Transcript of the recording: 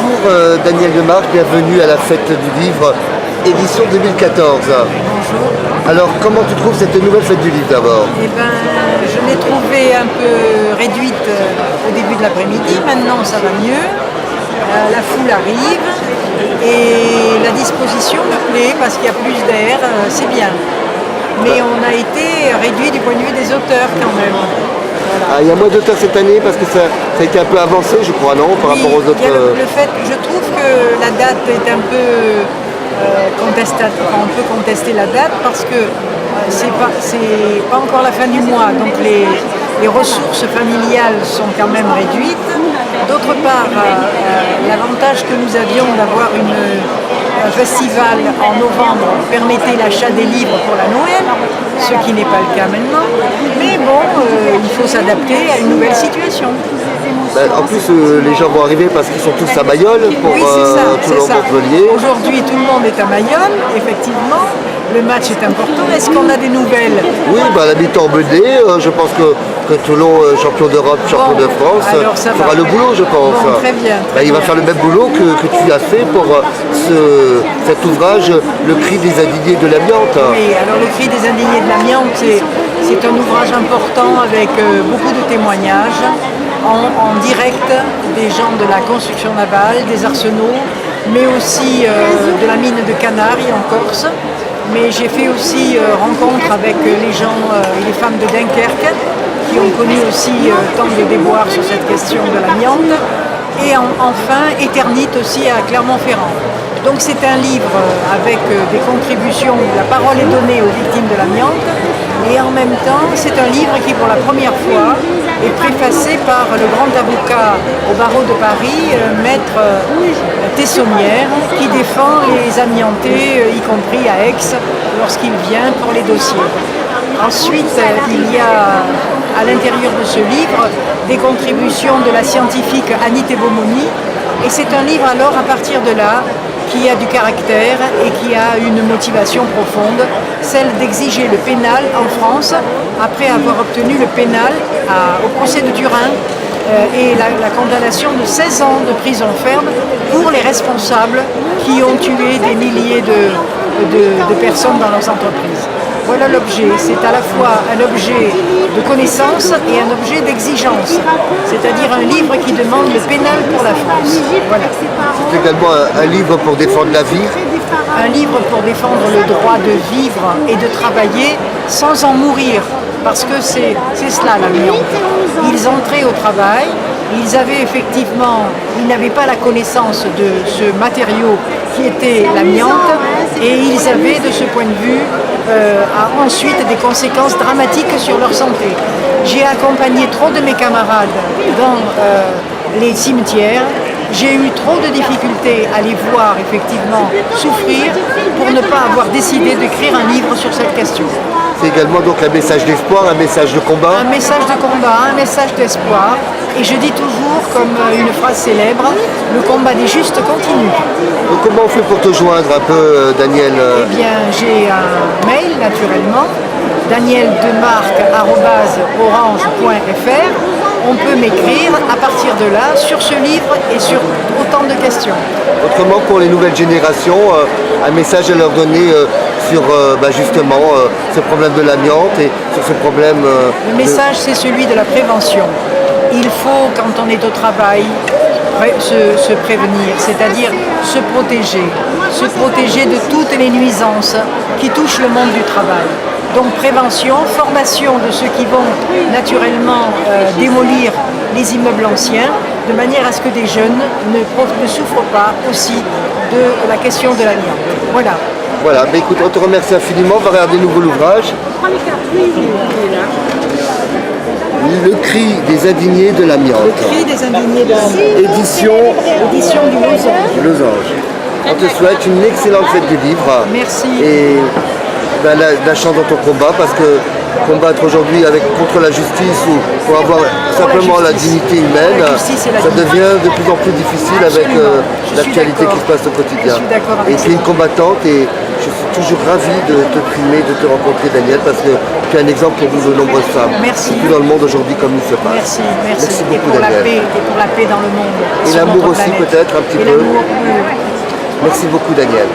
Bonjour Daniel Demarque, bienvenue à la fête du livre, édition 2014. Bonjour. Alors comment tu trouves cette nouvelle fête du livre d'abord? Eh ben, je l'ai trouvée un peu réduite au début de l'après-midi, maintenant ça va mieux. La foule arrive et la disposition me plaît parce qu'il y a plus d'air, c'est bien. Mais on a été réduit du point de vue des auteurs quand même. Voilà. Ah, il y a moins d'auteurs cette année parce que ça a été un peu avancé, je crois, non, par rapport aux autres. Il y a le fait, je trouve que la date est un peu on peut contester la date parce que c'est pas encore la fin du mois, donc les ressources familiales sont quand même réduites. D'autre part, l'avantage que nous avions d'avoir un festival en novembre permettait l'achat des livres pour la Noël, ce qui n'est pas le cas maintenant. Mais bon, il faut s'adapter à une nouvelle situation. En plus, les gens vont arriver parce qu'ils sont tous à Mayol pour oui, c'est ça. Montpellier. Aujourd'hui, tout le monde est à Mayol, effectivement. Le match est important. Est-ce qu'on a des nouvelles? Oui, l'habitant Bedé, je pense que Toulon, champion d'Europe, champion de France, fera le boulot, je pense. Bon, très bien. Il va faire le même boulot que tu as fait pour cet ouvrage, Le cri des indignés de l'amiante. Oui, alors Le cri des indignés de l'amiante, c'est un ouvrage important avec beaucoup de témoignages en direct des gens de la construction navale, des arsenaux, mais aussi de la mine de Canaries en Corse. Mais j'ai fait aussi rencontre avec les gens et les femmes de Dunkerque qui ont connu aussi tant de déboires sur cette question de l'amiante. Et enfin, Éternite aussi à Clermont-Ferrand. Donc c'est un livre avec des contributions, la parole est donnée aux victimes de l'amiante, et en même temps c'est un livre qui pour la première fois est préfacé par le grand avocat au barreau de Paris, maître Tessonnière, qui défend les amiantés, y compris à Aix, lorsqu'il vient pour les dossiers. Ensuite, il y a à l'intérieur de ce livre des contributions de la scientifique Annie Tebomoni, et c'est un livre alors à partir de là qui a du caractère et qui a une motivation profonde, celle d'exiger le pénal en France après avoir obtenu le pénal au procès de Turin et la condamnation de 16 ans de prison ferme pour les responsables qui ont tué des milliers de personnes dans leurs entreprises. Voilà l'objet, c'est à la fois un objet de connaissance et un objet d'exigence, c'est-à-dire un livre qui demande le pénal pour la France. Voilà. C'est également un livre pour défendre la vie. Un livre pour défendre le droit de vivre et de travailler sans en mourir, parce que c'est cela l'amiante. Ils entraient au travail, ils n'avaient pas la connaissance de ce matériau qui était l'amiante, et ils avaient de ce point de vue ensuite des conséquences dramatiques sur leur santé. J'ai accompagné trop de mes camarades dans les cimetières. J'ai eu trop de difficultés à les voir effectivement souffrir pour ne pas avoir décidé d'écrire un livre sur cette question. C'est également donc un message d'espoir, un message de combat. Un message de combat, un message d'espoir. Et je dis toujours, comme une phrase célèbre, le combat des justes continue. Donc comment on fait pour te joindre un peu, Daniel? Eh bien, j'ai un mail naturellement, danieldemarque@orange.fr. On peut m'écrire à partir de là sur ce livre et sur autant de questions. Autrement, pour les nouvelles générations, un message à leur donner sur justement ce problème de l'amiante et sur ce problème... Le message, c'est celui de la prévention. Il faut, quand on est au travail, se prévenir, c'est-à-dire se protéger de toutes les nuisances qui touchent le monde du travail. Donc prévention, formation de ceux qui vont naturellement démolir les immeubles anciens, de manière à ce que des jeunes ne souffrent pas aussi de la question de l'amiante. Voilà. Voilà, écoute, on te remercie infiniment, on va regarder nouveau l'ouvrage. Le cri des indignés de l'amiante. Le cri des indignés de l'amiante. Édition du Losange. On te souhaite une excellente fête du livre. Merci. Et la chance dans ton combat, parce que combattre aujourd'hui contre la justice ou pour avoir simplement la dignité humaine, ça devient de plus en plus difficile. Absolument. Avec l'actualité qui se passe au quotidien. Je suis d'accord avec et tu es une combattante et je suis toujours ravi de te filmer, de te rencontrer, Daniel, parce que tu es un exemple pour de nombreuses femmes. Merci. Surtout dans le monde aujourd'hui comme il se passe. Merci. Merci Et beaucoup, pour la Daniel. paix, et pour la paix dans le monde. Et sur l'amour notre aussi, planète. peut-être, un petit Et peu. l'amour, oui. Merci beaucoup, Daniel.